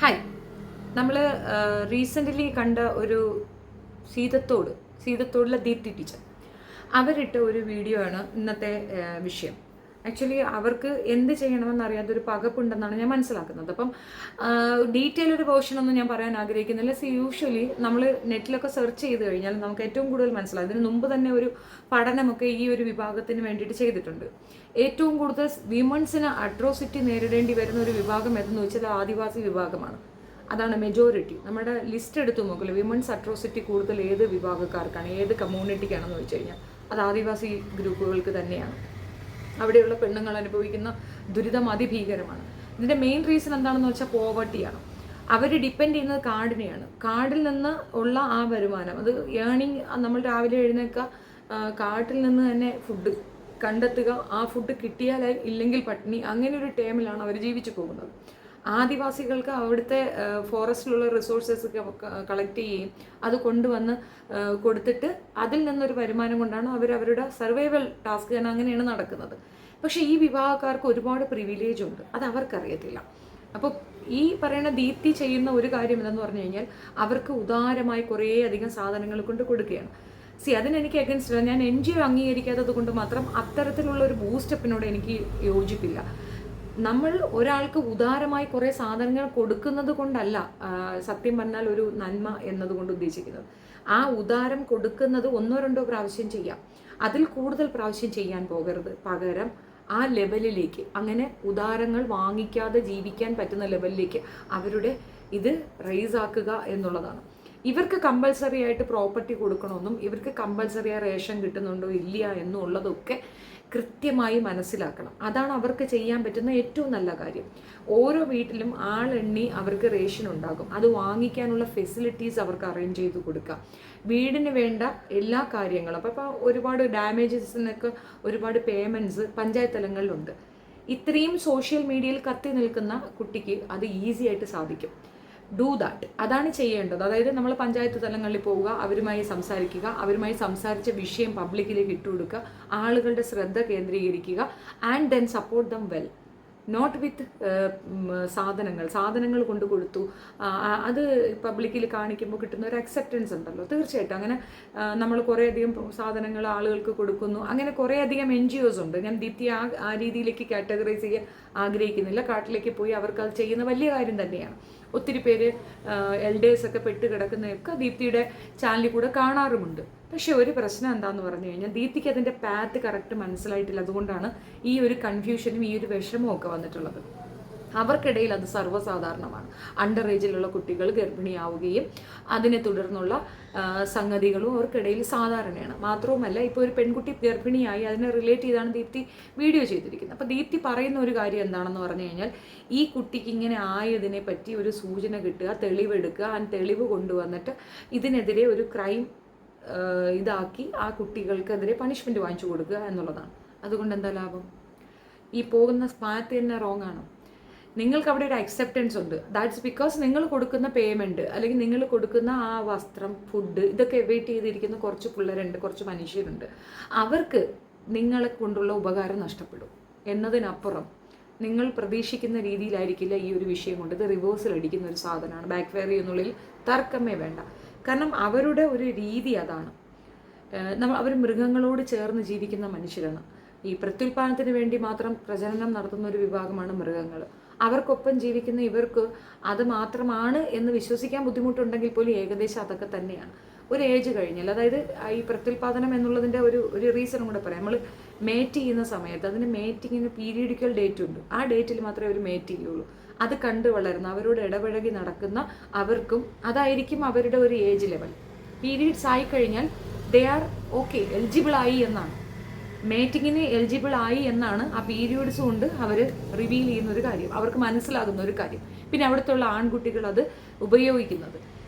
Hi. നമ്മൾ recently കണ്ട ഒരു സീതത്തോടുള്ള ദീപ്തി ടീച്ചർ അവരിട്ട ഒരു വീഡിയോ ആണ് ഇന്നത്തെ വിഷയം. ആക്ച്വലി അവർക്ക് എന്ത് ചെയ്യണമെന്ന് അറിയാത്തൊരു പകപ്പുണ്ടെന്നാണ് ഞാൻ മനസ്സിലാക്കുന്നത്. അപ്പം ഡീറ്റെയിൽ ഒരു വേർഷനൊന്നും ഞാൻ പറയാൻ ആഗ്രഹിക്കുന്നില്ല. യൂഷ്വലി നമ്മൾ നെറ്റിലൊക്കെ സെർച്ച് ചെയ്ത് കഴിഞ്ഞാൽ നമുക്ക് ഏറ്റവും കൂടുതൽ മനസ്സിലാകും. ഇതിന് മുമ്പ് തന്നെ ഒരു പഠനമൊക്കെ ഈ ഒരു വിഭാഗത്തിന് വേണ്ടിയിട്ട് ചെയ്തിട്ടുണ്ട്. ഏറ്റവും കൂടുതൽ വിമൺസിന് അട്രോസിറ്റി നേരിടേണ്ടി വരുന്ന ഒരു വിഭാഗം ഏതെന്ന് വെച്ചാൽ ആദിവാസി വിഭാഗമാണ്. അതാണ് മെജോറിറ്റി. നമ്മുടെ ലിസ്റ്റ് എടുത്തു നോക്കില്ല, വിമൻസ് അട്രോസിറ്റി കൂടുതൽ ഏത് വിഭാഗക്കാർക്കാണ്, ഏത് കമ്മ്യൂണിറ്റിക്കാണെന്ന് ചോദിച്ചു കഴിഞ്ഞാൽ അത് ആദിവാസി ഗ്രൂപ്പുകൾക്ക് തന്നെയാണ്. അവിടെയുള്ള പെണ്ണുങ്ങൾ അനുഭവിക്കുന്ന ദുരിതം അതിഭീകരമാണ്. ഇതിൻ്റെ മെയിൻ റീസൺ എന്താണെന്ന് വെച്ചാൽ പോവർട്ടിയാണ്. അവർ ഡിപ്പെൻഡ് ചെയ്യുന്നത് കാടിനെയാണ്. കാടിൽ നിന്ന് ഉള്ള ആ വരുമാനം, അത് ഏണിങ്, നമ്മൾ രാവിലെ എഴുന്നേൽക്കുക, കാട്ടിൽ നിന്ന് തന്നെ ഫുഡ് കണ്ടെത്തുക, ആ ഫുഡ് കിട്ടിയാൽ ഇല്ലെങ്കിൽ പട്ടിണി, അങ്ങനെ ഒരു ടൈമിലാണ് അവർ ജീവിച്ചു പോകുന്നത്. ആദിവാസികൾക്ക് അവിടുത്തെ ഫോറസ്റ്റിലുള്ള റിസോഴ്സസ് കളക്ട് ചെയ്യുകയും അത് കൊണ്ടുവന്ന് കൊടുത്തിട്ട് അതിൽ നിന്നൊരു വരുമാനം കൊണ്ടാണ് അവരുടെ സർവൈവൽ ടാസ്ക് തന്നെ അങ്ങനെയാണ് നടക്കുന്നത്. പക്ഷേ ഈ വിഭാഗക്കാർക്ക് ഒരുപാട് പ്രിവിലേജ് ഉണ്ട്, അത് അവർക്കറിയത്തില്ല. അപ്പോൾ ഈ പറയുന്ന ദീപ്തി ചെയ്യുന്ന ഒരു കാര്യം എന്തെന്ന് പറഞ്ഞു കഴിഞ്ഞാൽ അവർക്ക് ഉദാരമായി കുറേ അധികം സാധനങ്ങൾ കൊണ്ട് കൊടുക്കുകയാണ്. അതിനെനിക്ക് അഗൻസ്റ്റ്, ഞാൻ NGO അംഗീകരിക്കാത്തത് കൊണ്ട് മാത്രം അത്തരത്തിലുള്ള ഒരു ബൂസ്റ്റപ്പിനോട് എനിക്ക് യോജിപ്പില്ല. നമ്മൾ ഒരാൾക്ക് ഉദാരമായി കുറേ സാധനങ്ങൾ കൊടുക്കുന്നത് കൊണ്ടല്ല സത്യം പറഞ്ഞാൽ ഒരു നന്മ എന്നതുകൊണ്ട് ഉദ്ദേശിക്കുന്നത്. ആ ഉദാരം കൊടുക്കുന്നത് 1-2 പ്രാവശ്യം ചെയ്യാം, അതിൽ കൂടുതൽ പ്രാവശ്യം ചെയ്യാൻ പോകരുത്. പകരം ആ ലെവലിലേക്ക്, അങ്ങനെ ഉദാരങ്ങൾ വാങ്ങിക്കാതെ ജീവിക്കാൻ പറ്റുന്ന ലെവലിലേക്ക് അവരുടെ ഇത് റൈസ് ആക്കുക എന്നുള്ളതാണ്. ഇവർക്ക് കമ്പൽസറി ആയിട്ട് പ്രോപ്പർട്ടി കൊടുക്കണമെന്നും ഇവർക്ക് കമ്പൽസറി ആ റേഷൻ കിട്ടുന്നുണ്ടോ ഇല്ല എന്നുള്ളതൊക്കെ കൃത്യമായി മനസ്സിലാക്കണം. അതാണ് അവർക്ക് ചെയ്യാൻ പറ്റുന്ന ഏറ്റവും നല്ല കാര്യം. ഓരോ വീട്ടിലും ആളെണ്ണി അവർക്ക് റേഷൻ ഉണ്ടാകും, അത് വാങ്ങിക്കാനുള്ള ഫെസിലിറ്റീസ് അവർക്ക് അറേഞ്ച് ചെയ്ത് കൊടുക്കുക. വീടിന് വേണ്ട എല്ലാ കാര്യങ്ങളും, അപ്പോൾ ഒരുപാട് ഡാമേജസിനൊക്കെ ഒരുപാട് പേയ്മെൻറ്റ്സ് പഞ്ചായത്ത് തലങ്ങളിലുണ്ട്. ഇത്രയും സോഷ്യൽ മീഡിയയിൽ കത്തി നിൽക്കുന്ന കുട്ടിക്ക് അത് ഈസി ആയിട്ട് സാധിക്കും. ഡൂ ദാറ്റ്, അതാണ് ചെയ്യേണ്ടത്. അതായത് നമ്മൾ പഞ്ചായത്ത് തലങ്ങളിൽ പോവുക, അവരുമായി സംസാരിക്കുക, അവരുമായി സംസാരിച്ച വിഷയം പബ്ലിക്കിലേക്ക് ഇട്ടുകൊടുക്കുക, ആളുകളുടെ ശ്രദ്ധ കേന്ദ്രീകരിക്കുക, and then support them well, not with സാധനങ്ങൾ കൊണ്ട് കൊടുത്തു അത് പബ്ലിക്കിൽ കാണിക്കുമ്പോൾ കിട്ടുന്ന ഒരു അക്സെപ്റ്റൻസ് ഉണ്ടല്ലോ. തീർച്ചയായിട്ടും അങ്ങനെ നമ്മൾ കുറേയധികം സാധനങ്ങൾ ആളുകൾക്ക് കൊടുക്കുന്നു, അങ്ങനെ കുറേയധികം NGOs ഉണ്ട്. ഞാൻ ദീപ്തി ആ രീതിയിലേക്ക് കാറ്റഗറൈസ് ചെയ്യാൻ ആഗ്രഹിക്കുന്നില്ല. കാട്ടിലേക്ക് പോയി അവർക്ക് അത് ചെയ്യുന്ന വലിയ കാര്യം തന്നെയാണ്. ഒത്തിരി പേര് എൽഡേഴ്സൊക്കെ പെട്ട് കിടക്കുന്നതൊക്കെ ദീപ്തിയുടെ ചാനലിൽ കൂടെ കാണാറുമുണ്ട്. പക്ഷെ ഒരു പ്രശ്നം എന്താണെന്ന് പറഞ്ഞു കഴിഞ്ഞാൽ ദീപ്തിക്ക് അതിൻ്റെ പാത്ത് കറക്റ്റ് മനസ്സിലായിട്ടില്ല. അതുകൊണ്ടാണ് ഈ ഒരു കൺഫ്യൂഷനും ഈ ഒരു വിഷമവും ഒക്കെ വന്നിട്ടുള്ളത്. അവർക്കിടയിൽ അത് സർവ്വസാധാരണമാണ്. അണ്ടർ ഏജിലുള്ള കുട്ടികൾ ഗർഭിണിയാവുകയും അതിനെ തുടർന്നുള്ള സംഗതികളും അവർക്കിടയിൽ സാധാരണയാണ്. മാത്രവുമല്ല, ഇപ്പോൾ ഒരു പെൺകുട്ടി ഗർഭിണിയായി അതിനെ റിലേറ്റ് ചെയ്താണ് ദീപ്തി വീഡിയോ ചെയ്തിരിക്കുന്നത്. അപ്പോൾ ദീപ്തി പറയുന്ന ഒരു കാര്യം എന്താണെന്ന് പറഞ്ഞു കഴിഞ്ഞാൽ ഈ കുട്ടിക്ക് ഇങ്ങനെ ആയതിനെ പറ്റി ഒരു സൂചന കിട്ടുക, തെളിവെടുക്കുക, ആ തെളിവ് കൊണ്ടുവന്നിട്ട് ഇതിനെതിരെ ഒരു ക്രൈം ഇതാക്കി ആ കുട്ടികൾക്കെതിരെ പണിഷ്മെൻറ്റ് വാങ്ങിച്ചു കൊടുക്കുക എന്നുള്ളതാണ്. അതുകൊണ്ട് എന്താ ലാഭം? ഈ പോകുന്ന പാത്ത് തന്നെ റോങ് ആണ്. നിങ്ങൾക്ക് അവിടെ ഒരു അക്സെപ്റ്റൻസ് ഉണ്ട്. ദാറ്റ്സ് ബിക്കോസ് നിങ്ങൾ കൊടുക്കുന്ന പേയ്മെൻറ്റ്, അല്ലെങ്കിൽ നിങ്ങൾ കൊടുക്കുന്ന ആ വസ്ത്രം, ഫുഡ്, ഇതൊക്കെ വെയിറ്റ് ചെയ്തിരിക്കുന്ന കുറച്ച് പിള്ളേരുണ്ട്, കുറച്ച് മനുഷ്യരുണ്ട്. അവർക്ക് നിങ്ങളെ കൊണ്ടുള്ള ഉപകാരം നഷ്ടപ്പെടും എന്നതിനപ്പുറം നിങ്ങൾ പ്രതീക്ഷിക്കുന്ന രീതിയിലായിരിക്കില്ല ഈ ഒരു വിഷയം കൊണ്ട്. ഇത് റിവേഴ്സിൽ അടിക്കുന്ന ഒരു സാധനമാണ്. ബാക്ക് ഫെയർ ചെയ്യുന്നുള്ളിൽ തർക്കമേ വേണ്ട. കാരണം അവരുടെ ഒരു രീതി അതാണ്. അവർ മൃഗങ്ങളോട് ചേർന്ന് ജീവിക്കുന്ന മനുഷ്യരാണ്. ഈ പ്രത്യുൽപാദനത്തിന് വേണ്ടി മാത്രം പ്രജനനം നടത്തുന്ന ഒരു വിഭാഗമാണ് മൃഗങ്ങൾ. അവർക്കൊപ്പം ജീവിക്കുന്ന ഇവർക്ക് അത് മാത്രമാണ് എന്ന് വിശ്വസിക്കാൻ ബുദ്ധിമുട്ടുണ്ടെങ്കിൽ പോലും ഏകദേശം അതൊക്കെ തന്നെയാണ്. ഒരു ഏജ് കഴിഞ്ഞാൽ, അതായത് ഈ പ്രത്യുൽപാദനം എന്നുള്ളതിൻ്റെ ഒരു റീസണും കൂടെ പറയാം. നമ്മൾ മേറ്റ് ചെയ്യുന്ന സമയത്ത് അതിന് മേറ്റിങ്ങിന് പീരിയഡിക്കൽ ഡേറ്റ് ഉണ്ട്. ആ ഡേറ്റിൽ മാത്രമേ അവർ മേറ്റ് ചെയ്യുള്ളൂ. അത് കണ്ടു വളരുന്ന, അവരോട് ഇടപഴകി നടക്കുന്ന അവർക്കും അതായിരിക്കും അവരുടെ ഒരു ഏജ് ലെവൽ. പീരീഡ്സ് ആയിക്കഴിഞ്ഞാൽ ദേ ആർ ഓക്കെ, എലിജിബിൾ ആയി എന്നാണ്, മേറ്റിങ്ങിന് എലിജിബിൾ ആയി എന്നാണ് ആ പീരിയഡ്സ് കൊണ്ട് അവർ റിവീൽ ചെയ്യുന്ന ഒരു കാര്യം, അവർക്ക് മനസ്സിലാകുന്ന ഒരു കാര്യം. പിന്നെ അവിടുത്തെ ആൺകുട്ടികൾ അത് ഉപയോഗിക്കുന്നത്.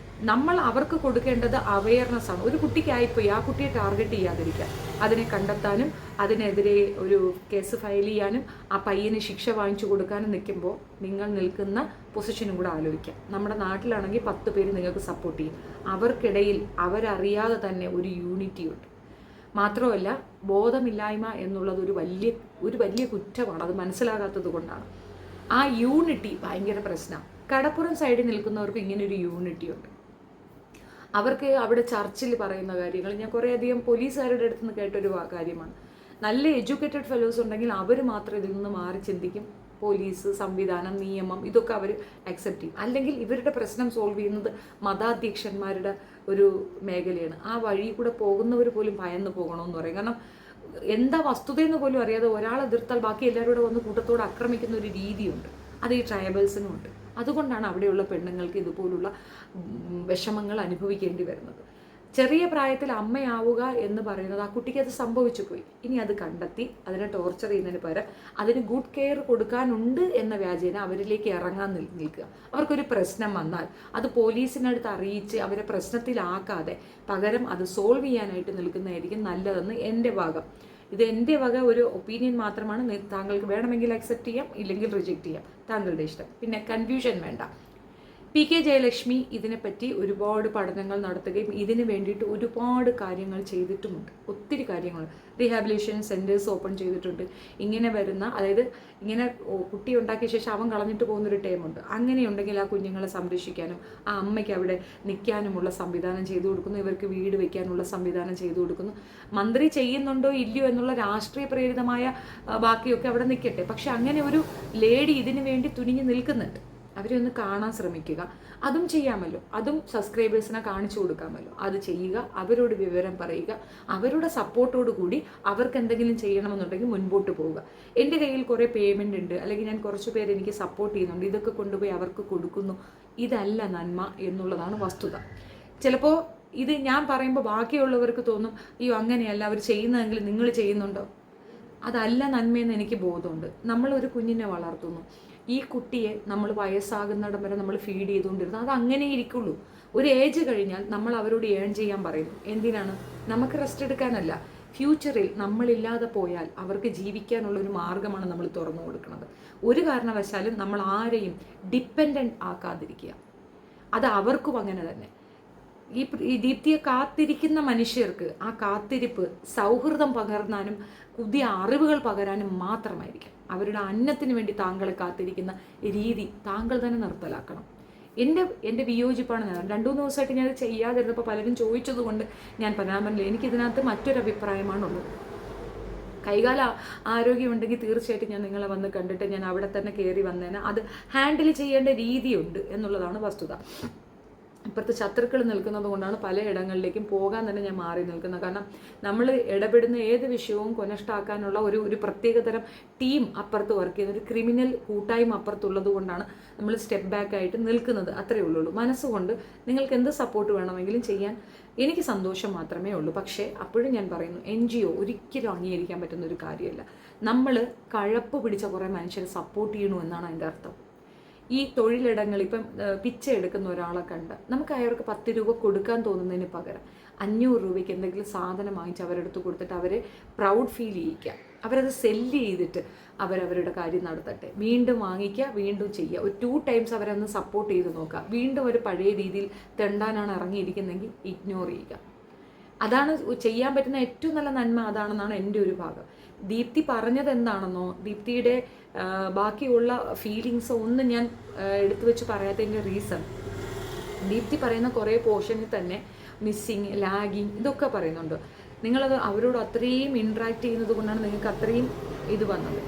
നമ്മൾ അവർക്ക് കൊടുക്കേണ്ടത് അവയർനെസ് ആണ്. ഒരു കുട്ടിക്കായിപ്പോയി ആ കുട്ടിയെ ടാർഗറ്റ് ചെയ്യാതിരിക്കുക, അതിനെ കണ്ടെത്താനും അതിനെതിരെ ഒരു കേസ് ഫയൽ ചെയ്യാനും ആ പയ്യന് ശിക്ഷ വാങ്ങിച്ചു കൊടുക്കാനും നിൽക്കുമ്പോൾ നിങ്ങൾ നിൽക്കുന്ന പൊസിഷനും കൂടെ ആലോചിക്കാം. നമ്മുടെ നാട്ടിലാണെങ്കിൽ 10 പേര് നിങ്ങൾക്ക് സപ്പോർട്ട് ചെയ്യും. അവർക്കിടയിൽ അവരറിയാതെ തന്നെ ഒരു യൂണിറ്റി ഉണ്ട്. മാത്രമല്ല, ബോധമില്ലായ്മ എന്നുള്ളത് ഒരു വലിയ കുറ്റമാണ്. അത് മനസ്സിലാകാത്തത് കൊണ്ടാണ്. ആ യൂണിറ്റി ഭയങ്കര പ്രശ്നമാണ്. കടപ്പുറം സൈഡിൽ നിൽക്കുന്നവർക്ക് ഇങ്ങനെ ഒരു യൂണിറ്റി ഉണ്ട്. അവർക്ക് അവിടെ ചർച്ചിൽ പറയുന്ന കാര്യങ്ങൾ ഞാൻ കുറേയധികം പോലീസുകാരുടെ അടുത്ത് നിന്ന് കേട്ടൊരു കാര്യമാണ്. നല്ല എഡ്യൂക്കേറ്റഡ് ഫെലോസ് ഉണ്ടെങ്കിൽ അവർ മാത്രം ഇതിൽ നിന്ന് മാറി ചിന്തിക്കും. പോലീസ്, സംവിധാനം, നിയമം ഇതൊക്കെ അവർ അക്സെപ്റ്റ് ചെയ്യും. അല്ലെങ്കിൽ ഇവരുടെ പ്രശ്നം സോൾവ് ചെയ്യുന്നത് മതാധ്യക്ഷന്മാരുടെ ഒരു മേഖലയാണ്. ആ വഴി കൂടെ പോകുന്നവർ പോലും ഭയന്ന് പോകണമെന്ന് പറയും. കാരണം എന്താ വസ്തുതയെന്ന് പോലും അറിയാതെ ഒരാൾ എതിർത്താൽ ബാക്കി എല്ലാവരും കൂടെ വന്ന് കൂട്ടത്തോട് ആക്രമിക്കുന്ന ഒരു രീതിയുണ്ട്. അത് ഈ ട്രൈബൽസിനും ഉണ്ട്. അതുകൊണ്ടാണ് അവിടെയുള്ള പെണ്ണുങ്ങൾക്ക് ഇതുപോലുള്ള വിഷമങ്ങൾ അനുഭവിക്കേണ്ടി വരുന്നത്. ചെറിയ പ്രായത്തിൽ അമ്മയാവുക എന്ന് പറയുന്നത് ആ കുട്ടിക്ക് അത് സംഭവിച്ചു പോയി. ഇനി അത് കണ്ടെത്തി അതിനെ ടോർച്ചർ ചെയ്യുന്നതിന് പകരം അതിന് ഗുഡ് കെയർ കൊടുക്കാനുണ്ട് എന്ന വ്യാജേന അവരിലേക്ക് ഇറങ്ങാൻ നിൽക്കുക. അവർക്കൊരു പ്രശ്നം വന്നാൽ അത് പോലീസിനടുത്ത് അറിയിച്ച് അവരെ പ്രശ്നത്തിലാക്കാതെ പകരം അത് സോൾവ് ചെയ്യാനായിട്ട് നിൽക്കുന്നതായിരിക്കും നല്ലതെന്ന് എൻ്റെ ഭാഗം. ഇത് എൻ്റെ വക ഒരു ഒപ്പീനിയൻ മാത്രമാണ്. താങ്കൾക്ക് വേണമെങ്കിൽ അക്സെപ്റ്റ് ചെയ്യാം, ഇല്ലെങ്കിൽ റിജക്റ്റ് ചെയ്യാം, താങ്കളുടെ ഇഷ്ടം. പിന്നെ കൺഫ്യൂഷൻ വേണ്ട. PK ജയലക്ഷ്മി ഇതിനെപ്പറ്റി ഒരുപാട് പഠനങ്ങൾ നടത്തുകയും ഇതിന് വേണ്ടിയിട്ട് ഒരുപാട് കാര്യങ്ങൾ ചെയ്തിട്ടുമുണ്ട്. ഒത്തിരി കാര്യങ്ങൾ, റീഹാബിലിറ്റേഷൻ സെൻറ്റേഴ്സ് ഓപ്പൺ ചെയ്തിട്ടുണ്ട്. ഇങ്ങനെ വരുന്ന, അതായത് ഇങ്ങനെ കുട്ടി ഉണ്ടാക്കിയ ശേഷം അവൻ കളഞ്ഞിട്ട് പോകുന്നൊരു ടൈമുണ്ട്. അങ്ങനെയുണ്ടെങ്കിൽ ആ കുഞ്ഞുങ്ങളെ സംരക്ഷിക്കാനും ആ അമ്മയ്ക്ക് അവിടെ നിൽക്കാനുമുള്ള സംവിധാനം ചെയ്തു കൊടുക്കുന്നു. ഇവർക്ക് വീട് വയ്ക്കാനുള്ള സംവിധാനം ചെയ്തു കൊടുക്കുന്നു. മന്ത്രി ചെയ്യുന്നുണ്ടോ ഇല്ലയോ എന്നുള്ള രാഷ്ട്രീയ പ്രേരിതമായ ബാക്കിയൊക്കെ അവിടെ നിൽക്കട്ടെ. പക്ഷെ അങ്ങനെ ഒരു ലേഡി ഇതിനു വേണ്ടി തുനിഞ്ഞ് നിൽക്കുന്നുണ്ട്. അവരെ ഒന്ന് കാണാൻ ശ്രമിക്കുക. അതും ചെയ്യാമല്ലോ, അതും സബ്സ്ക്രൈബേഴ്സിനെ കാണിച്ചു കൊടുക്കാമല്ലോ. അത് ചെയ്യുക, അവരോട് വിവരം പറയുക, അവരുടെ സപ്പോർട്ടോട് കൂടി അവർക്ക് എന്തെങ്കിലും ചെയ്യണമെന്നുണ്ടെങ്കിൽ മുൻപോട്ട് പോവുക. എൻ്റെ കയ്യിൽ കുറേ പേയ്മെൻ്റ് ഉണ്ട്, അല്ലെങ്കിൽ ഞാൻ കുറച്ച് പേര് എനിക്ക് സപ്പോർട്ട് ചെയ്യുന്നുണ്ട്, ഇതൊക്കെ കൊണ്ടുപോയി അവർക്ക് കൊടുക്കുന്നു. ഇതല്ല നന്മ എന്നുള്ളതാണ് വസ്തുത. ചിലപ്പോൾ ഇത് ഞാൻ പറയുമ്പോൾ ബാക്കിയുള്ളവർക്ക് തോന്നും, അയ്യോ അങ്ങനെയല്ല അവർ ചെയ്യുന്നതെങ്കിൽ നിങ്ങൾ ചെയ്യുന്നുണ്ടോ? അതല്ല നന്മയെന്ന് എനിക്ക് ബോധമുണ്ട്. നമ്മളൊരു കുഞ്ഞിനെ വളർത്തുന്നു, ഈ കുട്ടിയെ നമ്മൾ വയസ്സാകുന്നിടം വരെ നമ്മൾ ഫീഡ് ചെയ്തുകൊണ്ടിരുന്നു. അത് അങ്ങനെ ഇരിക്കുള്ളൂ. ഒരു ഏജ് കഴിഞ്ഞാൽ നമ്മൾ അവരോട് ഏൺ ചെയ്യാൻ പറയുന്നു. എന്തിനാണ്? നമുക്ക് റെസ്റ്റ് എടുക്കാനല്ല. ഫ്യൂച്ചറിൽ നമ്മളില്ലാതെ പോയാൽ അവർക്ക് ജീവിക്കാനുള്ള ഒരു മാർഗമാണ് നമ്മൾ തുറന്നു കൊടുക്കുന്നത്. ഒരു കാരണവശാലും നമ്മൾ ആരെയും ഡിപ്പെൻഡൻ്റ് ആക്കാതിരിക്കുക. അത് അവർക്കും അങ്ങനെ തന്നെ. ഈ ദീപ്തിയെ കാത്തിരിക്കുന്ന മനുഷ്യർക്ക് ആ കാത്തിരിപ്പ് സൗഹൃദം പകർന്നാനും പുതിയ അറിവുകൾ പകരാനും മാത്രമായിരിക്കും. അവരുടെ അന്നത്തിന് വേണ്ടി താങ്കളെ കാത്തിരിക്കുന്ന രീതി താങ്കൾ തന്നെ നിർത്തലാക്കണം. എൻ്റെ വിയോജിപ്പാണ്. ഞാൻ 2-3 ദിവസമായിട്ട് ഞാൻ ചെയ്യാതിരുന്നപ്പോൾ പലരും ചോദിച്ചതുകൊണ്ട് ഞാൻ പറയാൻ എനിക്കിതിനകത്ത് മറ്റൊരു അഭിപ്രായമാണുള്ളത്. കൈകാല ആരോഗ്യമുണ്ടെങ്കിൽ തീർച്ചയായിട്ടും ഞാൻ നിങ്ങളെ വന്ന് കണ്ടിട്ട് ഞാൻ അവിടെ തന്നെ കയറി വന്നേനെ. അത് ഹാൻഡിൽ ചെയ്യേണ്ട രീതിയുണ്ട് എന്നുള്ളതാണ് വസ്തുത. ഇപ്പോഴത്തെ ശത്രുക്കൾ നിൽക്കുന്നത് കൊണ്ടാണ് പലയിടങ്ങളിലേക്കും പോകാൻ തന്നെ ഞാൻ മാറി നിൽക്കുന്നത്. കാരണം നമ്മൾ ഇടപെടുന്ന ഏത് വിഷയവും കൊനഷ്ടാക്കാനുള്ള ഒരു പ്രത്യേകതരം ടീം അപ്പുറത്ത് വർക്ക് ചെയ്യുന്ന ഒരു ക്രിമിനൽ കൂട്ടായ്മ അപ്പുറത്തുള്ളത് കൊണ്ടാണ് നമ്മൾ സ്റ്റെപ്പ് ബാക്ക് ആയിട്ട് നിൽക്കുന്നത്. അത്രയേ ഉള്ളൂ. മനസ്സുകൊണ്ട് നിങ്ങൾക്ക് എന്ത് സപ്പോർട്ട് വേണമെങ്കിലും ചെയ്യാൻ എനിക്ക് സന്തോഷം മാത്രമേ ഉള്ളൂ. പക്ഷേ അപ്പോഴും ഞാൻ പറയുന്നു, NGO ഒരിക്കലും അംഗീകരിക്കാൻ പറ്റുന്ന ഒരു കാര്യമല്ല. നമ്മൾ കഴപ്പ് പിടിച്ച കുറേ മനുഷ്യരെ സപ്പോർട്ട് ചെയ്യണു എന്നാണ് അതിൻ്റെ അർത്ഥം. ഈ തൊഴിലിടങ്ങൾ ഇപ്പം പിച്ച എടുക്കുന്ന ഒരാളെ കണ്ട് നമുക്ക് അയാൾക്ക് 10 രൂപ കൊടുക്കാൻ തോന്നുന്നതിന് പകരം 500 രൂപയ്ക്ക് എന്തെങ്കിലും സാധനം വാങ്ങിച്ച് അവരെടുത്ത് കൊടുത്തിട്ട് അവരെ പ്രൗഡ് ഫീൽ ചെയ്യിക്കുക. അവരത് സെല്ല് ചെയ്തിട്ട് അവരവരുടെ കാര്യം നടത്തട്ടെ. വീണ്ടും വാങ്ങിക്കുക, വീണ്ടും ചെയ്യുക. ഒരു 2 ടൈംസ് അവരൊന്ന് സപ്പോർട്ട് ചെയ്ത് നോക്കുക. വീണ്ടും ഒരു പഴയ രീതിയിൽ തെണ്ടാനാണ് ഇറങ്ങിയിരിക്കുന്നതെങ്കിൽ ഇഗ്നോർ ചെയ്യുക. അതാണ് ചെയ്യാൻ പറ്റുന്ന ഏറ്റവും നല്ല നന്മ. അതാണെന്നാണ് എൻ്റെ ഒരു ഭാഗം. ദീപ്തി പറഞ്ഞത് എന്താണെന്നോ ദീപ്തിയുടെ ബാക്കിയുള്ള ഫീലിങ്സോ ഒന്നും ഞാൻ എടുത്തു വെച്ച് പറയാത്തതിൻ്റെ റീസൺ, ദീപ്തി പറയുന്ന കുറേ പോർഷനിൽ തന്നെ മിസ്സിങ്, ലാഗിങ് ഇതൊക്കെ പറയുന്നുണ്ട്. നിങ്ങളത് അവരോട് അത്രയും ഇൻട്രാക്ട് ചെയ്യുന്നത് കൊണ്ടാണ് നിങ്ങൾക്ക് അത്രയും ഇത് വന്നത്.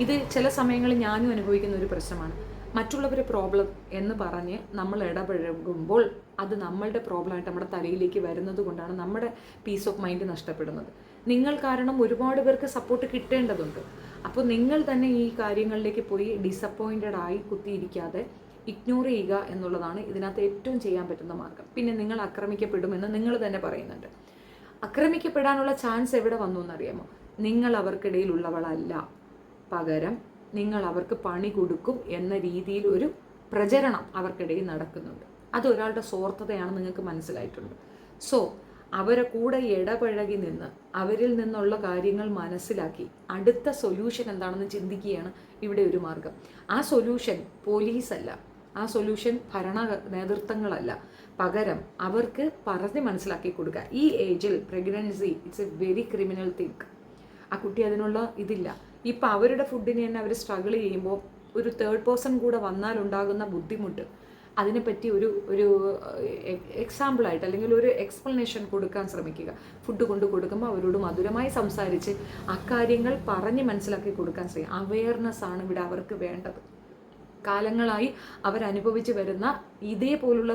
ഇത് ചില സമയങ്ങളിൽ ഞാനും അനുഭവിക്കുന്ന ഒരു പ്രശ്നമാണ്. മറ്റുള്ളവരുടെ പ്രോബ്ലം എന്ന് പറഞ്ഞ് നമ്മൾ ഇടപഴകുമ്പോൾ അത് നമ്മളുടെ പ്രോബ്ലമായിട്ട് നമ്മുടെ തലയിലേക്ക് വരുന്നത് കൊണ്ടാണ് നമ്മുടെ പീസ് ഓഫ് മൈൻഡ് നഷ്ടപ്പെടുന്നത്. നിങ്ങൾ കാരണം ഒരുപാട് പേർക്ക് സപ്പോർട്ട് കിട്ടേണ്ടതുണ്ട്. അപ്പോൾ നിങ്ങൾ തന്നെ ഈ കാര്യങ്ങളിലേക്ക് പോയി ഡിസപ്പോയിൻറ്റഡ് ആയി കുത്തിയിരിക്കാതെ ഇഗ്നോർ ചെയ്യുക എന്നുള്ളതാണ് ഇതിനകത്ത് ഏറ്റവും ചെയ്യാൻ പറ്റുന്ന മാർഗം. പിന്നെ നിങ്ങൾ ആക്രമിക്കപ്പെടുമെന്ന് നിങ്ങൾ തന്നെ പറയുന്നുണ്ട്. ആക്രമിക്കപ്പെടാനുള്ള ചാൻസ് എവിടെ വന്നു എന്നറിയാമോ? നിങ്ങൾ അവർക്കിടയിലുള്ളവളല്ല, പകരം നിങ്ങൾ അവർക്ക് പണി കൊടുക്കും എന്ന രീതിയിൽ ഒരു പ്രചരണം അവർക്കിടയിൽ നടക്കുന്നുണ്ട്. അത് ഒരാളുടെ സ്വാർത്ഥതയാണ്, നിങ്ങൾക്ക് മനസ്സിലായിട്ടുണ്ട്. സോ അവരെ കൂടെ ഇടപഴകി നിന്ന് അവരിൽ നിന്നുള്ള കാര്യങ്ങൾ മനസ്സിലാക്കി അടുത്ത സൊല്യൂഷൻ എന്താണെന്ന് ചിന്തിക്കുകയാണ് ഇവിടെ ഒരു മാർഗം. ആ സൊല്യൂഷൻ പോലീസല്ല, ആ സൊല്യൂഷൻ ഭരണ നേതൃത്വങ്ങളല്ല, പകരം അവർക്ക് പറഞ്ഞ് മനസ്സിലാക്കി കൊടുക്കുക. ഈ ഏജിൽ pregnancy it's a very criminal thing. ആ കുട്ടി അതിനുള്ള ഇതില്ല. ഇപ്പം അവരുടെ ഫുഡിന് തന്നെ അവർ സ്ട്രഗിൾ ചെയ്യുമ്പോൾ ഒരു തേർഡ് പേഴ്സൺ കൂടെ വന്നാൽ ഉണ്ടാകുന്ന ബുദ്ധിമുട്ട്, അതിനെപ്പറ്റി ഒരു എക്സാമ്പിളായിട്ട് അല്ലെങ്കിൽ ഒരു എക്സ്പ്ലനേഷൻ കൊടുക്കാൻ ശ്രമിക്കുക. ഫുഡ് കൊണ്ട് കൊടുക്കുമ്പോൾ അവരോട് മധുരമായി സംസാരിച്ച് അക്കാര്യങ്ങൾ പറഞ്ഞ് മനസ്സിലാക്കി കൊടുക്കാൻ ശ്രമിക്കുക. അവെയർനെസ് ആണ് ഇവിടെ അവർക്ക് വേണ്ടത്. കാലങ്ങളായി അവരനുഭവിച്ച് വരുന്ന ഇതേപോലുള്ള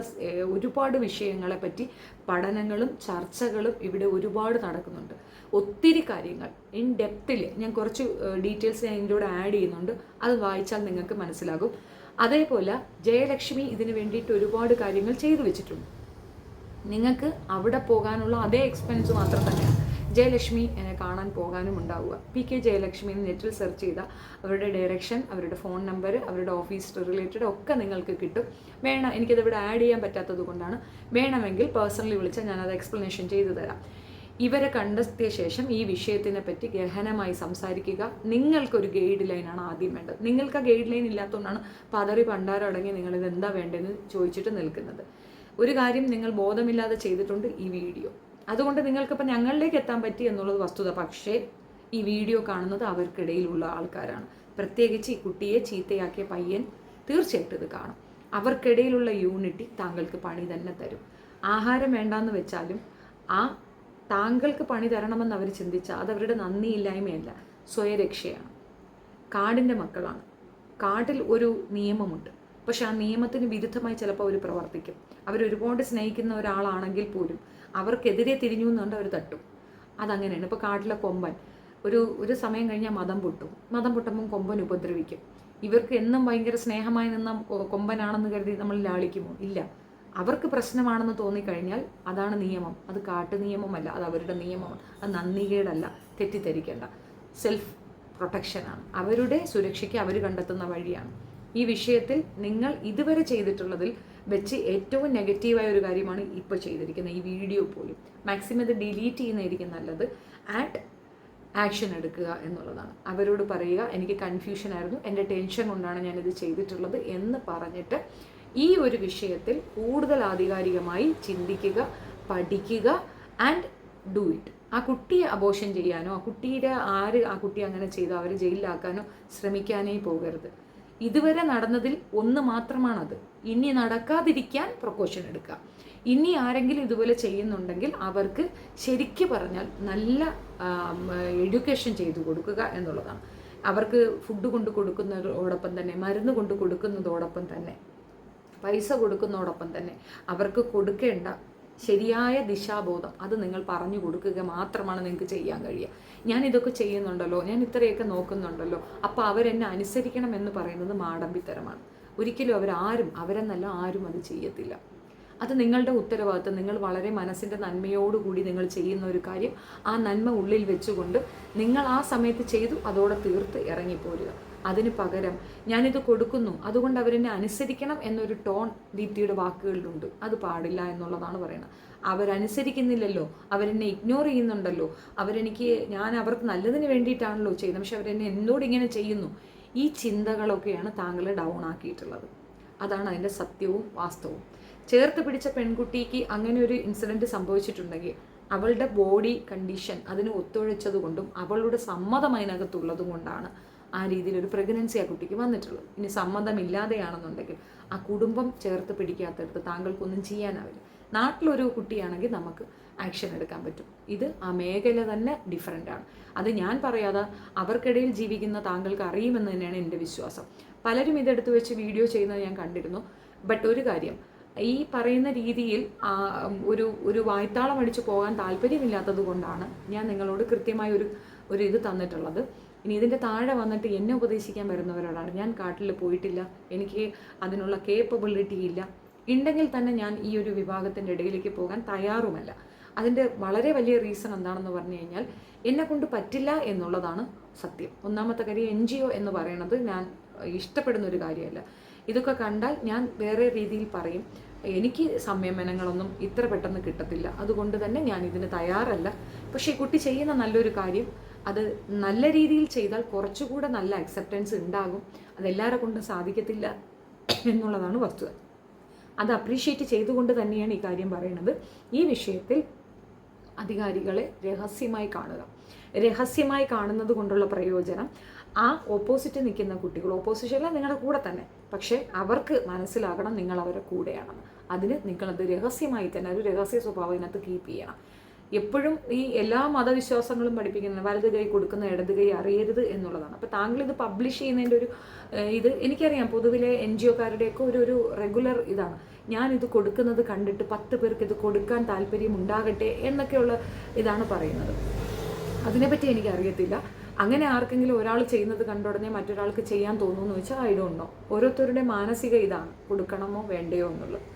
ഒരുപാട് വിഷയങ്ങളെപ്പറ്റി പഠനങ്ങളും ചർച്ചകളും ഇവിടെ ഒരുപാട് നടക്കുന്നുണ്ട്. ഒത്തിരി കാര്യങ്ങൾ ഇൻ ഡെപ്തിൽ ഞാൻ കുറച്ച് ഡീറ്റെയിൽസ് ഞാൻ ഇതിൻ്റെ കൂടെ ആഡ് ചെയ്യുന്നുണ്ട്. അത് വായിച്ചാൽ നിങ്ങൾക്ക് മനസ്സിലാകും. അതേപോലെ ജയലക്ഷ്മി ഇതിന് വേണ്ടിയിട്ട് ഒരുപാട് കാര്യങ്ങൾ ചെയ്തു വെച്ചിട്ടുണ്ട്. നിങ്ങൾക്ക് അവിടെ പോകാനുള്ള അതേ എക്സ്പെൻസ് മാത്രം തന്നെയാണ് ജയലക്ഷ്മി കാണാൻ പോകാനും ഉണ്ടാവുക. PK ജയലക്ഷ്മി എന്ന് നെറ്റിൽ സെർച്ച് ചെയ്താൽ അവരുടെ ഡയറക്ഷൻ, അവരുടെ ഫോൺ നമ്പർ, അവരുടെ ഓഫീസ് റിലേറ്റഡ് ഒക്കെ നിങ്ങൾക്ക് കിട്ടും. വേണം, എനിക്കതിവിടെ ആഡ് ചെയ്യാൻ പറ്റാത്തത് കൊണ്ടാണ്. വേണമെങ്കിൽ പേഴ്സണലി വിളിച്ചാൽ ഞാനത് എക്സ്പ്ലനേഷൻ ചെയ്തു തരാം. ഇവരെ കണ്ടെത്തിയ ശേഷം ഈ വിഷയത്തിനെ പറ്റി ഗഹനമായി സംസാരിക്കുക. നിങ്ങൾക്കൊരു ഗൈഡ് ലൈനാണ് ആദ്യം വേണ്ടത്. നിങ്ങൾക്ക് ആ ഗൈഡ് ലൈൻ ഇല്ലാത്തതുകൊണ്ടാണ് പതറി പണ്ടാരടങ്ങി നിങ്ങളിത് എന്താ വേണ്ടതെന്ന് ചോദിച്ചിട്ട് നിൽക്കുന്നത്. ഒരു കാര്യം നിങ്ങൾ ബോധമില്ലാതെ ചെയ്തിട്ടുണ്ട് ഈ വീഡിയോ. അതുകൊണ്ട് നിങ്ങൾക്കിപ്പോൾ ഞങ്ങളിലേക്ക് എത്താൻ പറ്റി എന്നുള്ളത് വസ്തുത. പക്ഷേ ഈ വീഡിയോ കാണുന്നത് അവർക്കിടയിലുള്ള ആൾക്കാരാണ്. പ്രത്യേകിച്ച് ഈ കുട്ടിയെ ചീത്തയാക്കിയ പയ്യൻ തീർച്ചയായിട്ടും ഇത് കാണും. അവർക്കിടയിലുള്ള യൂണിറ്റി താങ്കൾക്ക് പണി തന്നെ തരും. ആഹാരം വേണ്ടാന്ന് വെച്ചാലും ആ താങ്കൾക്ക് പണി തരണമെന്ന് അവർ ചിന്തിച്ചാൽ അതവരുടെ നന്ദിയില്ലായ്മയല്ല, സ്വയരക്ഷയാണ്. കാടിൻ്റെ മക്കളാണ്. കാട്ടിൽ ഒരു നിയമമുണ്ട്. പക്ഷെ ആ നിയമത്തിന് വിരുദ്ധമായി ചിലപ്പോൾ അവർ പ്രവർത്തിക്കും. അവരൊരുപാട് സ്നേഹിക്കുന്ന ഒരാളാണെങ്കിൽ പോലും അവർക്കെതിരെ തിരിഞ്ഞു എന്നുകൊണ്ട് അവർ തട്ടും. അതങ്ങനെയാണ്. ഇപ്പോൾ കാട്ടിലെ കൊമ്പൻ ഒരു സമയം കഴിഞ്ഞാൽ മതം പൊട്ടുമ്പം കൊമ്പൻ ഉപദ്രവിക്കും. ഇവർക്ക് എന്നും ഭയങ്കര സ്നേഹമായി നിന്ന കൊമ്പനാണെന്ന് കരുതി നമ്മൾ ലാളിക്കുമോ? ഇല്ല. അവർക്ക് പ്രശ്നമാണെന്ന് തോന്നിക്കഴിഞ്ഞാൽ അതാണ് നിയമം. അത് കാട്ടു നിയമമല്ല, അത് അവരുടെ നിയമമാണ്. അത് നന്ദികേടല്ല, തെറ്റിദ്ധരിക്കേണ്ട. സെൽഫ് പ്രൊട്ടക്ഷനാണ്. അവരുടെ സുരക്ഷയ്ക്ക് അവർ കണ്ടെത്തുന്ന വഴിയാണ്. ഈ വിഷയത്തിൽ നിങ്ങൾ ഇതുവരെ ചെയ്തിട്ടുള്ളതിൽ വെച്ച് ഏറ്റവും നെഗറ്റീവായ ഒരു കാര്യമാണ് ഇപ്പോൾ ചെയ്തിരിക്കുന്ന ഈ വീഡിയോ പോലും. മാക്സിമം ഇത് ഡിലീറ്റ് ചെയ്യുന്നതായിരിക്കും നല്ലത്. ആക്ഷൻ എടുക്കുക എന്നുള്ളതാണ്. അവരോട് പറയുക, എനിക്ക് കൺഫ്യൂഷൻ ആയിരുന്നു, എൻ്റെ ടെൻഷൻ കൊണ്ടാണ് ഞാനിത് ചെയ്തിട്ടുള്ളത് എന്ന് പറഞ്ഞിട്ട് ഈ ഒരു വിഷയത്തിൽ കൂടുതൽ ആധികാരികമായി ചിന്തിക്കുക, പഠിക്കുക ആൻഡ് ഡു ഇറ്റ്. ആ കുട്ടിയെ അബോർഷൻ ചെയ്യാനോ ആ കുട്ടി അങ്ങനെ ചെയ്തോ അവരെ ജയിലിലാക്കാനോ ശ്രമിക്കാനേ പോകരുത്. ഇതുവരെ നടന്നതിൽ ഒന്ന് മാത്രമാണത്. ഇനി നടക്കാതിരിക്കാൻ പ്രിക്കോഷൻ എടുക്കുക. ഇനി ആരെങ്കിലും ഇതുപോലെ ചെയ്യുന്നുണ്ടെങ്കിൽ അവർക്ക് ശരിക്ക് പറഞ്ഞാൽ നല്ല എഡ്യൂക്കേഷൻ ചെയ്തു കൊടുക്കുക എന്നുള്ളതാണ്. അവർക്ക് ഫുഡ് കൊണ്ട് കൊടുക്കുന്നതോടൊപ്പം തന്നെ, മരുന്ന് കൊണ്ട് കൊടുക്കുന്നതോടൊപ്പം തന്നെ, പൈസ കൊടുക്കുന്നതോടൊപ്പം തന്നെ അവർക്ക് കൊടുക്കേണ്ട ശരിയായ ദിശാബോധം അത് നിങ്ങൾ പറഞ്ഞു കൊടുക്കുക മാത്രമാണ് നിങ്ങൾക്ക് ചെയ്യാൻ കഴിയുക. ഞാൻ ഇതൊക്കെ ചെയ്യുന്നുണ്ടല്ലോ, ഞാൻ ഇത്രയൊക്കെ നോക്കുന്നുണ്ടല്ലോ, അപ്പോൾ അവരെന്നെ അനുസരിക്കണം എന്ന് പറയുന്നത് മാടമ്പിത്തരമാണ്. ഒരിക്കലും അവരെന്നല്ല ആരും അത് ചെയ്യത്തില്ല. അത് നിങ്ങളുടെ ഉത്തരവാദിത്വം. നിങ്ങൾ വളരെ മനസ്സിൻ്റെ നന്മയോടുകൂടി നിങ്ങൾ ചെയ്യുന്ന ഒരു കാര്യം, ആ നന്മ ഉള്ളിൽ വെച്ചുകൊണ്ട് നിങ്ങൾ ആ സമയത്ത് ചെയ്തു, അതോടെ തീർത്ത് ഇറങ്ങിപ്പോരുക. അതിന് പകരം ഞാനിത് കൊടുക്കുന്നു അതുകൊണ്ട് അവരെന്നെ അനുസരിക്കണം എന്നൊരു ടോൺ ദീപ്തിയുടെ വാക്കുകളിലുണ്ട്. അത് പാടില്ല എന്നുള്ളതാണ് പറയുന്നത്. അവരനുസരിക്കുന്നില്ലല്ലോ, അവരെന്നെ ഇഗ്നോർ ചെയ്യുന്നുണ്ടല്ലോ, ഞാൻ അവർക്ക് നല്ലതിന് വേണ്ടിയിട്ടാണല്ലോ ചെയ്യുന്നത്, പക്ഷെ അവരെന്നെ എന്നോട് ഇങ്ങനെ ചെയ്യുന്നു. ഈ ചിന്തകളൊക്കെയാണ് താങ്കളെ ഡൗൺ ആക്കിയിട്ടുള്ളത്. അതാണ് അതിൻ്റെ സത്യവും വാസ്തവവും. ചേർത്ത് പിടിച്ച പെൺകുട്ടിക്ക് അങ്ങനെ ഒരു ഇൻസിഡൻറ്റ് സംഭവിച്ചിട്ടുണ്ടെങ്കിൽ അവളുടെ ബോഡി കണ്ടീഷൻ അതിന് ഒത്തുഴച്ചത് കൊണ്ടും അവളുടെ സമ്മതം അതിനകത്തുള്ളതും കൊണ്ടാണ് ആ രീതിയിലൊരു പ്രഗ്നൻസി ആ കുട്ടിക്ക് വന്നിട്ടുള്ളത്. ഇനി സമ്മതമില്ലാതെയാണെന്നുണ്ടെങ്കിൽ ആ കുടുംബം ചേർത്ത് പിടിക്കാത്തടുത്ത് താങ്കൾക്കൊന്നും ചെയ്യാനാവില്ല. നാട്ടിലൊരു കുട്ടിയാണെങ്കിൽ നമുക്ക് ആക്ഷൻ എടുക്കാൻ പറ്റും. ഇത് ആ മേഖല തന്നെ ഡിഫറൻ്റ് ആണ്. അത് ഞാൻ പറയാതെ അവർക്കിടയിൽ ജീവിക്കുന്ന താങ്കൾക്ക് അറിയുമെന്ന് തന്നെയാണ് എൻ്റെ വിശ്വാസം. പലരും ഇതെടുത്ത് വെച്ച് വീഡിയോ ചെയ്യുന്നത് ഞാൻ കണ്ടിരുന്നു. ബട്ട് ഒരു കാര്യം, ഈ പറയുന്ന രീതിയിൽ ഒരു വായ്ത്താളം അടിച്ച് പോകാൻ താല്പര്യമില്ലാത്തത് കൊണ്ടാണ് ഞാൻ നിങ്ങളോട് കൃത്യമായ ഒരു ഇത് തന്നിട്ടുള്ളത്. ഇനി ഇതിൻ്റെ താഴെ വന്നിട്ട് എന്നെ ഉപദേശിക്കാൻ വരുന്നവരോടാണ്, ഞാൻ കാട്ടിൽ പോയിട്ടില്ല, എനിക്ക് അതിനുള്ള കേപ്പബിലിറ്റി ഇല്ല, ഉണ്ടെങ്കിൽ തന്നെ ഞാൻ ഈ ഒരു വിഭാഗത്തിൻ്റെ ഇടയിലേക്ക് പോകാൻ തയ്യാറുമല്ല. അതിൻ്റെ വളരെ വലിയ റീസൺ എന്താണെന്ന് പറഞ്ഞു കഴിഞ്ഞാൽ എന്നെക്കൊണ്ട് പറ്റില്ല എന്നുള്ളതാണ് സത്യം. ഒന്നാമത്തെ കാര്യം, NGO എന്ന് പറയുന്നത് ഞാൻ ഇഷ്ടപ്പെടുന്ന ഒരു കാര്യമല്ല. ഇതൊക്കെ കണ്ടാൽ ഞാൻ വേറെ രീതിയിൽ പറയും, എനിക്ക് സംയമനങ്ങളൊന്നും ഇത്ര പെട്ടെന്ന് കിട്ടത്തില്ല, അതുകൊണ്ട് തന്നെ ഞാൻ ഇതിന് തയ്യാറല്ല. പക്ഷേ കുട്ടി ചെയ്യുന്ന നല്ലൊരു കാര്യം, അത് നല്ല രീതിയിൽ ചെയ്താൽ കുറച്ചുകൂടെ നല്ല അക്സെപ്റ്റൻസ് ഉണ്ടാകും. അതെല്ലാവരെ കൊണ്ടും സാധിക്കത്തില്ല എന്നുള്ളതാണ് വസ്തുത. അത് അപ്രീഷിയേറ്റ് ചെയ്തുകൊണ്ട് തന്നെയാണ് ഈ കാര്യം പറയുന്നത്. ഈ വിഷയത്തിൽ അധികാരികളെ രഹസ്യമായി കാണുക. രഹസ്യമായി കാണുന്നത് കൊണ്ടുള്ള പ്രയോജനം, ആ ഓപ്പോസിറ്റ് നിൽക്കുന്ന കുട്ടികൾ, ഓപ്പോസിഷനിൽ നിങ്ങളുടെ കൂടെ തന്നെ, പക്ഷേ അവർക്ക് മനസ്സിലാകണം നിങ്ങൾ അവരുടെ കൂടെയാണെന്ന്. അതിന് നിങ്ങളത് രഹസ്യമായി തന്നെ ഒരു രഹസ്യ സ്വഭാവം ഇതിനകത്ത് കീപ്പ് ചെയ്യണം. എപ്പോഴും ഈ എല്ലാ മതവിശ്വാസങ്ങളും പഠിപ്പിക്കുന്നത് വലത് കൈ കൊടുക്കുന്ന ഇടത് കൈ അറിയരുത് എന്നുള്ളതാണ്. അപ്പോൾ താങ്കൾ ഇത് പബ്ലിഷ് ചെയ്യുന്നതിൻ്റെ ഒരു ഇത് എനിക്കറിയാം, പൊതുവിലെ NGOക്കാരുടെയൊക്കെ ഒരു റെഗുലർ ഇതാണ്, ഞാനിത് കൊടുക്കുന്നത് കണ്ടിട്ട് 10 പേർക്ക് ഇത് കൊടുക്കാൻ താല്പര്യം ഉണ്ടാകട്ടെ എന്നൊക്കെയുള്ള ഇതാണ് പറയുന്നത്. അതിനെപ്പറ്റി എനിക്കറിയത്തില്ല. അങ്ങനെ ആർക്കെങ്കിലും ഒരാൾ ചെയ്യുന്നത് കണ്ടുടനെ മറ്റൊരാൾക്ക് ചെയ്യാൻ തോന്നുമെന്ന് വെച്ചാൽ ഐ ഡോണ്ട് നോ. ഓരോരുത്തരുടെ മാനസിക ഇതാണ്, കൊടുക്കണമോ വേണ്ടയോ എന്നുള്ളത്.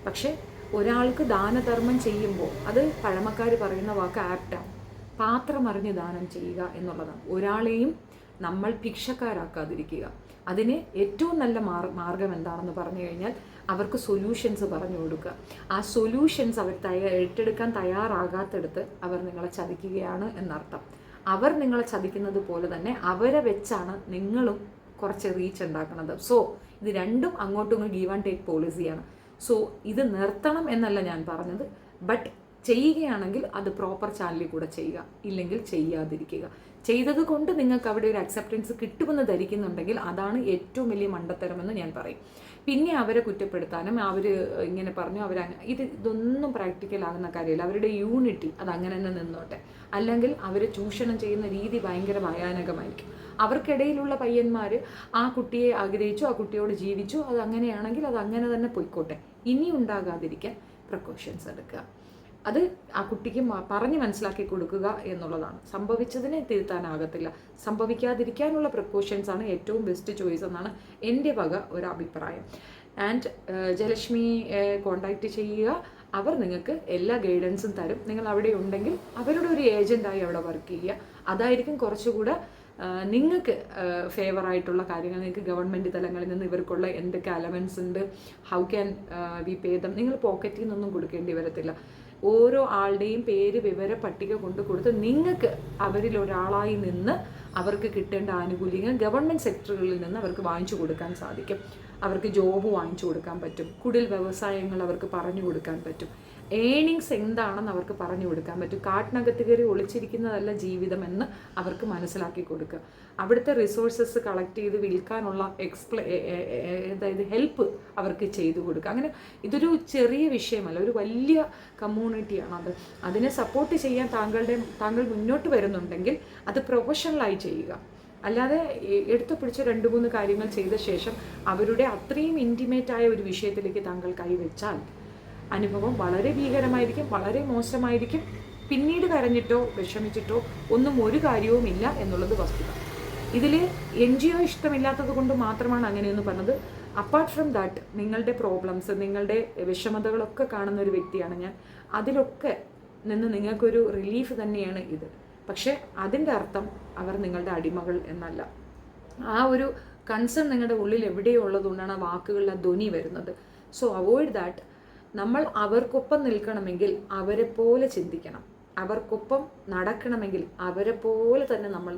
പക്ഷേ ഒരാൾക്ക് ദാനധർമ്മം ചെയ്യുമ്പോൾ അത് പഴമക്കാർ പറയുന്ന വാക്ക് ആപ്റ്റാണ്, പാത്രമറിഞ്ഞ് ദാനം ചെയ്യുക എന്നുള്ളതാണ്. ഒരാളെയും നമ്മൾ ഭിക്ഷക്കാരാക്കാതിരിക്കുക. അതിന് ഏറ്റവും നല്ല മാർഗം എന്താണെന്ന് പറഞ്ഞു കഴിഞ്ഞാൽ അവർക്ക് സൊല്യൂഷൻസ് പറഞ്ഞു കൊടുക്കുക. ആ സൊല്യൂഷൻസ് അവർ ഏറ്റെടുക്കാൻ തയ്യാറാകാത്തടുത്ത് അവർ നിങ്ങളെ ചതിക്കുകയാണ് എന്നർത്ഥം. അവർ നിങ്ങളെ ചതിക്കുന്നത് പോലെ തന്നെ അവരെ വെച്ചാണ് നിങ്ങളും കുറച്ച് റീച്ച് ഉണ്ടാക്കുന്നത്. സോ ഇത് രണ്ടും അങ്ങോട്ടും ഗീവ് ആൻഡ് ടേക്ക് പോളിസിയാണ്. സോ ഇത് നിർത്തണം എന്നല്ല ഞാൻ പറഞ്ഞത്, ബട്ട് ചെയ്യുകയാണെങ്കിൽ അത് പ്രോപ്പർ ചാനലിൽ കൂടെ ചെയ്യുക, ഇല്ലെങ്കിൽ ചെയ്യാതിരിക്കുക. ചെയ്തത് കൊണ്ട് നിങ്ങൾക്ക് അവിടെ ഒരു അക്സെപ്റ്റൻസ് കിട്ടുമെന്ന് ധരിക്കുന്നുണ്ടെങ്കിൽ അതാണ് ഏറ്റവും വലിയ മണ്ടത്തരമെന്ന് ഞാൻ പറയും. പിന്നെ അവരെ കുറ്റപ്പെടുത്താനും അവർ ഇങ്ങനെ പറഞ്ഞു ഇതൊന്നും പ്രാക്ടിക്കൽ ആകുന്ന കാര്യമില്ല. അവരുടെ യൂണിറ്റി അത് അങ്ങനെ തന്നെ നിന്നോട്ടെ. അല്ലെങ്കിൽ അവരെ ചൂഷണം ചെയ്യുന്ന രീതി ഭയങ്കര ഭയാനകമായിരിക്കും. അവർക്കിടയിലുള്ള പയ്യന്മാർ ആ കുട്ടിയെ ആഗ്രഹിച്ചു, ആ കുട്ടിയോട് ജീവിച്ചു, അത് അങ്ങനെയാണെങ്കിൽ അത് അങ്ങനെ തന്നെ പോയിക്കോട്ടെ. ഇനി ഉണ്ടാകാതിരിക്കാൻ പ്രിക്കോഷൻസ് എടുക്കുക. അത് ആ കുട്ടിക്ക് പറഞ്ഞ് മനസ്സിലാക്കി കൊടുക്കുക എന്നുള്ളതാണ്. സംഭവിച്ചതിനെ തിരുത്താനാകത്തില്ല, സംഭവിക്കാതിരിക്കാനുള്ള പ്രിക്കോഷൻസാണ് ഏറ്റവും ബെസ്റ്റ് ചോയ്സ് എന്നാണ് എൻ്റെ വക ഒരു അഭിപ്രായം. ആൻഡ് ജയലക്ഷ്മിയെ കോണ്ടാക്റ്റ് ചെയ്യുക. അവർ നിങ്ങൾക്ക് എല്ലാ ഗൈഡൻസും തരും. നിങ്ങൾ അവിടെ ഉണ്ടെങ്കിൽ അവരുടെ ഒരു ഏജൻ്റായി അവിടെ വർക്ക് ചെയ്യുക. അതായിരിക്കും കുറച്ചുകൂടെ നിങ്ങൾക്ക് ഫേവറായിട്ടുള്ള കാര്യങ്ങൾ. നിങ്ങൾക്ക് ഗവൺമെൻറ് തലങ്ങളിൽ നിന്ന് ഇവർക്കുള്ള എന്തൊക്കെ അലവൻസ് ഉണ്ട്, ഹൗ ക്യാൻ വി പേ ദം, നിങ്ങൾ പോക്കറ്റിൽ നിന്നൊന്നും കൊടുക്കേണ്ടി വരത്തില്ല. ഓരോ ആളുടെയും പേര് വിവര പട്ടിക കൊടുത്ത് നിങ്ങൾക്ക് അവരിൽ ഒരാളായി നിന്ന് അവർക്ക് കിട്ടേണ്ട ആനുകൂല്യങ്ങൾ ഗവൺമെൻറ് സെക്ടറുകളിൽ നിന്ന് അവർക്ക് വാങ്ങിച്ചു കൊടുക്കാൻ സാധിക്കും. അവർക്ക് ജോബ് വാങ്ങിച്ചു കൊടുക്കാൻ പറ്റും, കുടിൽ വ്യവസായങ്ങൾ അവർക്ക് പറഞ്ഞു കൊടുക്കാൻ പറ്റും, ഏണിങ്സ് എന്താണെന്ന് അവർക്ക് പറഞ്ഞു കൊടുക്കാൻ പറ്റും. കാട്ടിനകത്ത് കയറി ഒളിച്ചിരിക്കുന്നതല്ല ജീവിതം എന്ന് അവർക്ക് മനസ്സിലാക്കി കൊടുക്കുക. അവിടുത്തെ റിസോഴ്സസ് കളക്ട് ചെയ്ത് വിൽക്കാനുള്ള അതായത് ഹെൽപ്പ് അവർക്ക് ചെയ്തു കൊടുക്കുക. അങ്ങനെ ഇതൊരു ചെറിയ വിഷയമല്ല, ഒരു വലിയ കമ്മ്യൂണിറ്റിയാണ്. അതിനെ സപ്പോർട്ട് ചെയ്യാൻ താങ്കൾ മുന്നോട്ട് വരുന്നുണ്ടെങ്കിൽ അത് പ്രൊഫഷണലായി ചെയ്യുക. അല്ലാതെ എടുത്തു പിടിച്ച 2-3 കാര്യങ്ങൾ ചെയ്ത ശേഷം അവരുടെ അത്രയും ഇൻറ്റിമേറ്റായ ഒരു വിഷയത്തിലേക്ക് താങ്കൾ കൈവച്ചാൽ അനുഭവം വളരെ ഭീകരമായിരിക്കും, വളരെ മോശമായിരിക്കും. പിന്നീട് കരഞ്ഞിട്ടോ വിഷമിച്ചിട്ടോ ഒന്നും ഒരു കാര്യവുമില്ല എന്നുള്ളത് വസ്തുത. ഇതിൽ NGO ഇഷ്ടമില്ലാത്തത് കൊണ്ട് മാത്രമാണ് അങ്ങനെയെന്ന് പറഞ്ഞത്. അപ്പാർട്ട് ഫ്രം ദാറ്റ് നിങ്ങളുടെ പ്രോബ്ലംസ്, നിങ്ങളുടെ വിഷമതകളൊക്കെ കാണുന്ന ഒരു വ്യക്തിയാണ് ഞാൻ. അതിലൊക്കെ നിന്ന് നിങ്ങൾക്കൊരു റിലീഫ് തന്നെയാണ് ഇത്. പക്ഷേ അതിൻ്റെ അർത്ഥം അവർ നിങ്ങളുടെ അടിമകൾ എന്നല്ല. ആ ഒരു കൺസേൺ നിങ്ങളുടെ ഉള്ളിൽ എവിടെയോ ഉള്ളതുകൊണ്ടാണ് ആ വാക്കുകളിൽ ആ ധ്വനി വരുന്നത്. So avoid that. നമ്മൾ അവർക്കൊപ്പം നിൽക്കണമെങ്കിൽ അവരെ പോലെ ചിന്തിക്കണം, അവർക്കൊപ്പം നടക്കണമെങ്കിൽ അവരെ പോലെ തന്നെ നമ്മൾ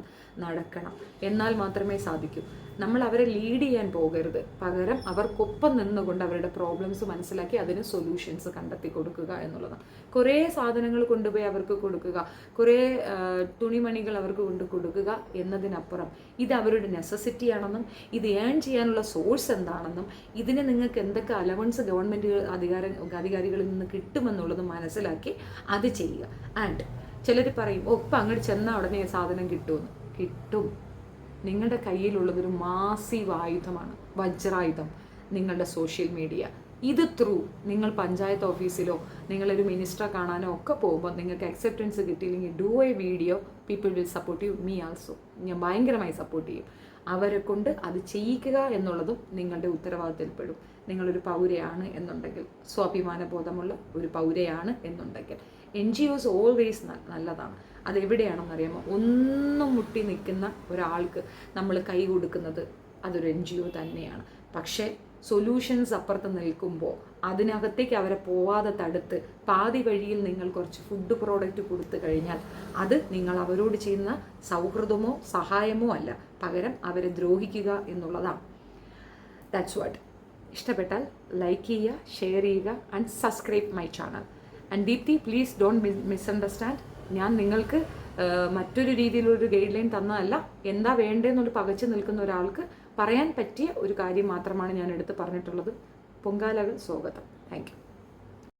നടക്കണം. എന്നാൽ മാത്രമേ സാധിക്കൂ. നമ്മൾ അവരെ ലീഡ് ചെയ്യാൻ പോകരുത്, പകരം അവർക്കൊപ്പം നിന്നുകൊണ്ട് അവരുടെ പ്രോബ്ലംസ് മനസ്സിലാക്കി അതിന് സൊല്യൂഷൻസ് കണ്ടെത്തി കൊടുക്കുക എന്നുള്ളതാണ്. കുറേ സാധനങ്ങൾ കൊണ്ടുപോയി അവർക്ക് കൊടുക്കുക, കുറേ തുണിമണികൾ അവർക്ക് കൊണ്ട് കൊടുക്കുക എന്നതിനപ്പുറം ഇത് അവരുടെ നെസസിറ്റിയാണെന്നും ഇത് ഏൺ ചെയ്യാനുള്ള സോഴ്സ് എന്താണെന്നും ഇതിന് നിങ്ങൾക്ക് എന്തൊക്കെ അലവൻസ് ഗവൺമെൻറ് അധികാരികളിൽ നിന്ന് കിട്ടുമെന്നുള്ളത് മനസ്സിലാക്കി അത് ചെയ്യുക. ആൻഡ് ചിലർ പറയും ഇപ്പം അങ്ങോട്ട് ചെന്നാൽ ഉടനെ സാധനം കിട്ടുമെന്ന്. കിട്ടും. നിങ്ങളുടെ കയ്യിലുള്ളതൊരു മാസീവ് ആയുധമാണ്, വജ്രായുധം, നിങ്ങളുടെ സോഷ്യൽ മീഡിയ. ഇത് ത്രൂ നിങ്ങൾ പഞ്ചായത്ത് ഓഫീസിലോ നിങ്ങളൊരു മിനിസ്റ്ററെ കാണാനോ ഒക്കെ പോകുമ്പോൾ നിങ്ങൾക്ക് അക്സെപ്റ്റൻസ് കിട്ടിയില്ലെങ്കിൽ do A video, people will support you, me also. ഞാൻ ഭയങ്കരമായി സപ്പോർട്ട് ചെയ്യും. അവരെ കൊണ്ട് അത് ചെയ്യിക്കുക എന്നുള്ളതും നിങ്ങളുടെ ഉത്തരവാദിത്തത്തിൽപ്പെടും. നിങ്ങളൊരു പൗരയാണ് എന്നുണ്ടെങ്കിൽ, സ്വാഭിമാന ബോധമുള്ള ഒരു പൗരയാണ് എന്നുണ്ടെങ്കിൽ. NGOs ഓൾവേസ് നല്ലതാണ്. അതെവിടെയാണെന്നറിയാമോ? ഒന്നും മുട്ടി നിൽക്കുന്ന ഒരാൾക്ക് നമ്മൾ കൈ കൊടുക്കുന്നത് അതൊരു NGO തന്നെയാണ്. പക്ഷേ സൊല്യൂഷൻസ് അപ്പുറത്ത് നിൽക്കുമ്പോൾ അതിനകത്തേക്ക് അവരെ പോവാതെ തടുത്ത് പാതി വഴിയിൽ നിങ്ങൾ കുറച്ച് ഫുഡ് പ്രോഡക്റ്റ് കൊടുത്തു കഴിഞ്ഞാൽ അത് നിങ്ങൾ അവരോട് ചെയ്യുന്ന സൗഹൃദമോ സഹായമോ അല്ല, പകരം അവരെ ദ്രോഹിക്കുക എന്നുള്ളതാണ്. That's what. ഇഷ്ടപ്പെട്ടാൽ ലൈക്ക് ചെയ്യുക, ഷെയർ ചെയ്യുക and subscribe my channel. And Deepthi, please don't misunderstand. ഞാൻ നിങ്ങൾക്ക് മറ്റൊരു രീതിയിലൊരു ഗൈഡ് ലൈൻ തന്നതല്ല. എന്താ വേണ്ടതെന്നൊരു പകച്ചു നിൽക്കുന്ന ഒരാൾക്ക് പറയാൻ പറ്റിയ ഒരു കാര്യം മാത്രമാണ് ഞാൻ എടുത്ത് പറഞ്ഞിട്ടുള്ളത്. പൊങ്കാലകൾ സ്വാഗതം. Thank you.